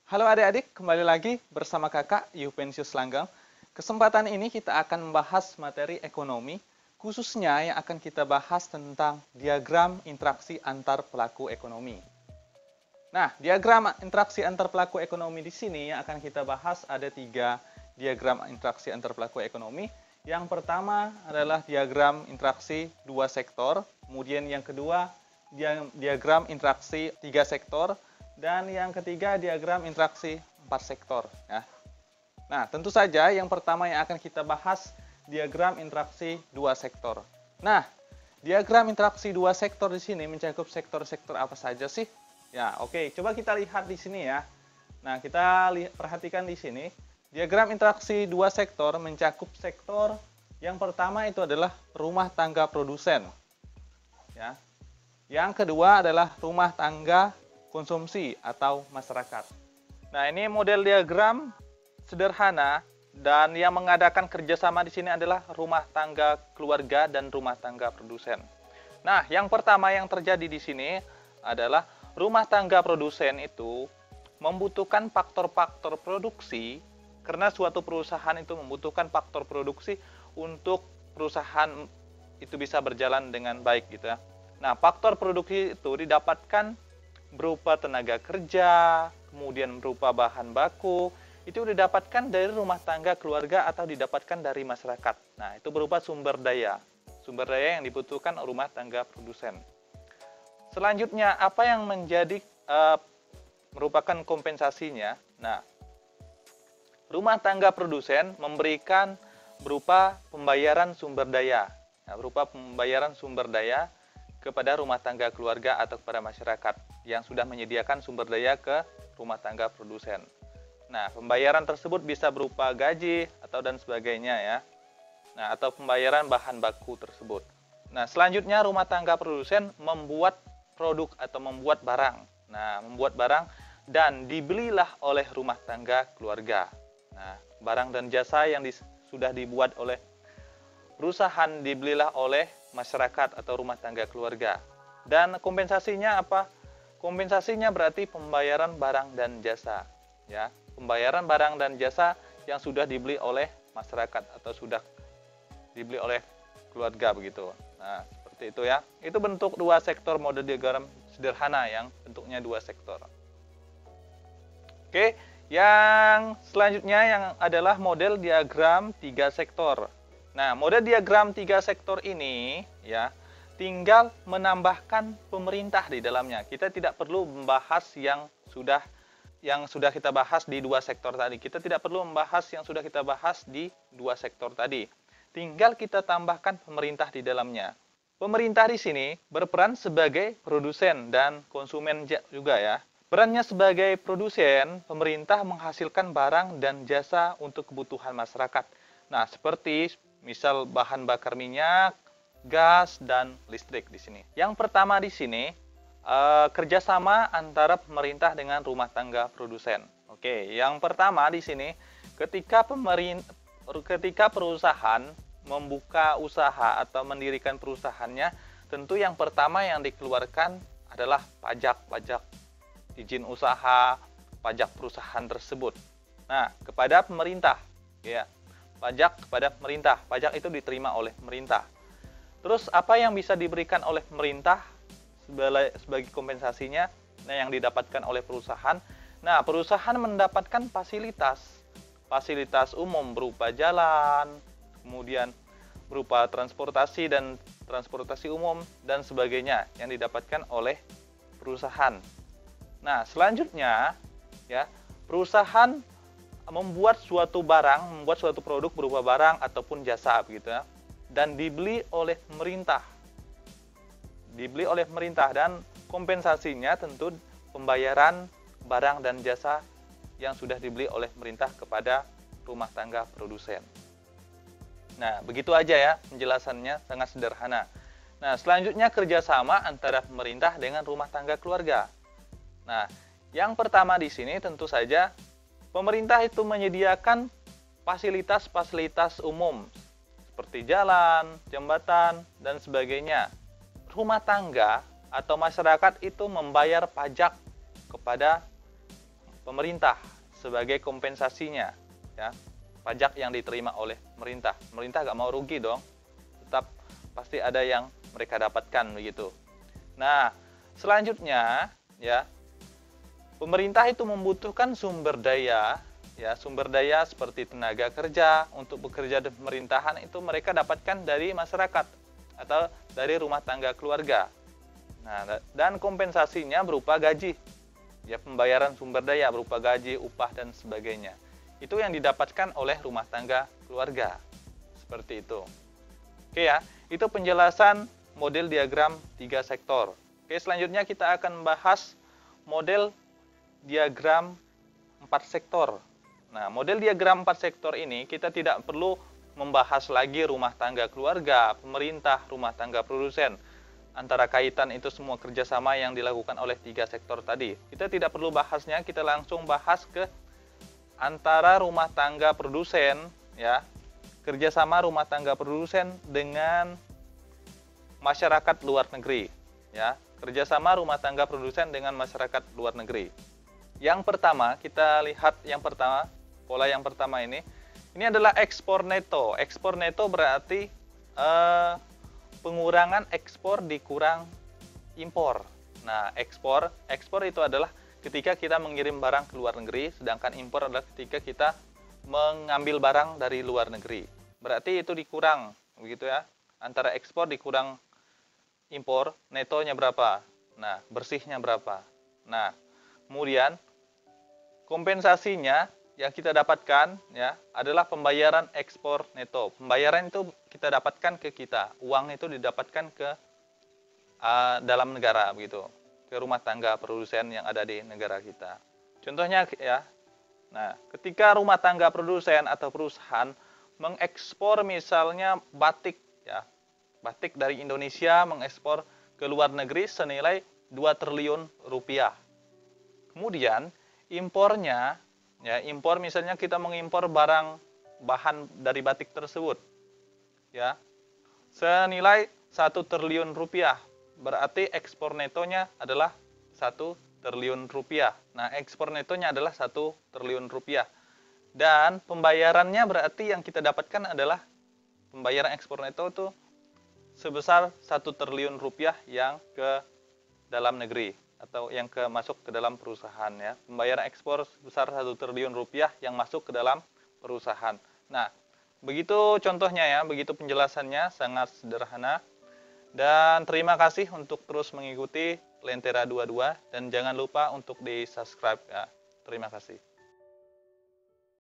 Halo adik-adik, kembali lagi bersama kakak Yuvensius Langgam. Kesempatan ini kita akan membahas materi ekonomi, khususnya yang akan kita bahas tentang diagram interaksi antar pelaku ekonomi. Nah, diagram interaksi antar pelaku ekonomi di sini yang akan kita bahas ada 3 diagram interaksi antar pelaku ekonomi. Yang pertama adalah diagram interaksi 2 sektor, kemudian yang kedua diagram interaksi 3 sektor, dan yang ketiga diagram interaksi 4 sektor. Ya. Nah, tentu saja yang pertama yang akan kita bahas diagram interaksi 2 sektor. Nah, diagram interaksi 2 sektor di sini mencakup sektor-sektor apa saja sih? Ya, oke, coba kita lihat di sini ya. Nah, kita perhatikan di sini, diagram interaksi 2 sektor mencakup sektor yang pertama itu adalah rumah tangga produsen. Ya. Yang kedua adalah rumah tangga konsumsi atau masyarakat. Nah, ini model diagram sederhana dan yang mengadakan kerjasama di sini adalah rumah tangga keluarga dan rumah tangga produsen. Nah, yang pertama yang terjadi di sini adalah rumah tangga produsen itu membutuhkan faktor-faktor produksi karena suatu perusahaan itu membutuhkan faktor produksi untuk perusahaan itu bisa berjalan dengan baik gitu ya. Nah, faktor produksi itu didapatkan berupa tenaga kerja, kemudian berupa bahan baku, itu didapatkan dari rumah tangga keluarga atau didapatkan dari masyarakat. Nah, itu berupa sumber daya yang dibutuhkan rumah tangga produsen. Selanjutnya, apa yang menjadi merupakan kompensasinya? Nah, rumah tangga produsen memberikan berupa pembayaran sumber daya. Nah, berupa pembayaran sumber daya kepada rumah tangga keluarga atau kepada masyarakat yang sudah menyediakan sumber daya ke rumah tangga produsen. Nah, pembayaran tersebut bisa berupa gaji atau dan sebagainya ya. Nah, atau pembayaran bahan baku tersebut. Nah, selanjutnya rumah tangga produsen membuat produk atau membuat barang. Nah, membuat barang dan dibelilah oleh rumah tangga keluarga. Nah, barang dan jasa yang sudah dibuat oleh perusahaan dibelilah oleh masyarakat atau rumah tangga keluarga. Dan kompensasinya apa? Kompensasinya berarti pembayaran barang dan jasa. Ya, pembayaran barang dan jasa yang sudah dibeli oleh masyarakat atau sudah dibeli oleh keluarga begitu. Nah, seperti itu ya. Itu bentuk 2 sektor model diagram sederhana yang bentuknya 2 sektor. Oke, yang selanjutnya yang adalah model diagram 3 sektor. Nah, model diagram 3 sektor ini ya tinggal menambahkan pemerintah di dalamnya. Kita tidak perlu membahas yang sudah kita bahas di 2 sektor tadi. Kita tidak perlu membahas yang sudah kita bahas di 2 sektor tadi. Tinggal kita tambahkan pemerintah di dalamnya. Pemerintah di sini berperan sebagai produsen dan konsumen juga ya. Perannya sebagai produsen, pemerintah menghasilkan barang dan jasa untuk kebutuhan masyarakat. Nah, seperti misal bahan bakar minyak, gas, dan listrik di sini. Yang pertama di sini kerjasama antara pemerintah dengan rumah tangga produsen. Oke, yang pertama di sini ketika perusahaan membuka usaha atau mendirikan perusahaannya, tentu yang pertama yang dikeluarkan adalah pajak izin usaha, pajak perusahaan tersebut. Nah, kepada pemerintah, ya. Pajak kepada pemerintah. Pajak itu diterima oleh pemerintah. Terus apa yang bisa diberikan oleh pemerintah sebagai kompensasinya? Nah, yang didapatkan oleh perusahaan. Nah, perusahaan mendapatkan fasilitas umum berupa jalan, kemudian berupa transportasi dan transportasi umum dan sebagainya yang didapatkan oleh perusahaan. Nah, selanjutnya ya, perusahaan membuat suatu produk berupa barang ataupun jasa begitu ya, dan dibeli oleh pemerintah. Dan kompensasinya tentu pembayaran barang dan jasa yang sudah dibeli oleh pemerintah kepada rumah tangga produsen. Nah, begitu aja ya penjelasannya, sangat sederhana. Nah, selanjutnya kerjasama antara pemerintah dengan rumah tangga keluarga. Nah, yang pertama di sini tentu saja pemerintah itu menyediakan fasilitas-fasilitas umum seperti jalan, jembatan, dan sebagainya. Rumah tangga atau masyarakat itu membayar pajak kepada pemerintah sebagai kompensasinya, ya, pajak yang diterima oleh pemerintah. Pemerintah nggak mau rugi dong, tetap pasti ada yang mereka dapatkan begitu. Nah, selanjutnya ya, pemerintah itu membutuhkan sumber daya, ya, sumber daya seperti tenaga kerja untuk bekerja di pemerintahan itu mereka dapatkan dari masyarakat atau dari rumah tangga keluarga. Nah, dan kompensasinya berupa gaji, ya, pembayaran sumber daya berupa gaji, upah dan sebagainya. Itu yang didapatkan oleh rumah tangga keluarga. Seperti itu. Oke ya, itu penjelasan model diagram 3 sektor. Oke, selanjutnya kita akan membahas model diagram 4 sektor. Nah, model diagram 4 sektor ini kita tidak perlu membahas lagi rumah tangga keluarga, pemerintah, rumah tangga produsen. Antara kaitan itu semua kerjasama yang dilakukan oleh 3 sektor tadi. Kita tidak perlu bahasnya, kita langsung bahas ke antara rumah tangga produsen, ya, kerjasama rumah tangga produsen dengan masyarakat luar negeri, ya, kerjasama rumah tangga produsen dengan masyarakat luar negeri. Yang pertama, kita lihat yang pertama, pola yang pertama ini adalah ekspor neto. Ekspor neto berarti pengurangan ekspor dikurang impor. Nah, ekspor itu adalah ketika kita mengirim barang ke luar negeri, sedangkan impor adalah ketika kita mengambil barang dari luar negeri. Berarti itu dikurang, begitu ya. Antara ekspor dikurang impor, netonya berapa? Nah, bersihnya berapa? Nah, kemudian kompensasinya yang kita dapatkan, ya, adalah pembayaran ekspor neto. Pembayaran itu kita dapatkan ke kita, uang itu didapatkan ke dalam negara begitu, ke rumah tangga produsen yang ada di negara kita. Contohnya ya, nah, ketika rumah tangga produsen atau perusahaan mengekspor misalnya batik, ya, batik dari Indonesia mengekspor ke luar negeri senilai 2 triliun rupiah. Kemudian impornya, ya, impor misalnya kita mengimpor barang bahan dari batik tersebut, ya, senilai 1 triliun rupiah. Berarti ekspor netonya adalah 1 triliun rupiah. Nah, ekspor netonya adalah 1 triliun rupiah. Dan pembayarannya berarti yang kita dapatkan adalah pembayaran ekspor neto itu sebesar 1 triliun rupiah yang ke dalam negeri atau yang masuk ke dalam perusahaan, ya. Pembayaran ekspor sebesar 1 triliun rupiah yang masuk ke dalam perusahaan. Nah, begitu contohnya ya, begitu penjelasannya, sangat sederhana. Dan terima kasih untuk terus mengikuti Lentera 22 dan jangan lupa untuk di-subscribe ya. Terima kasih.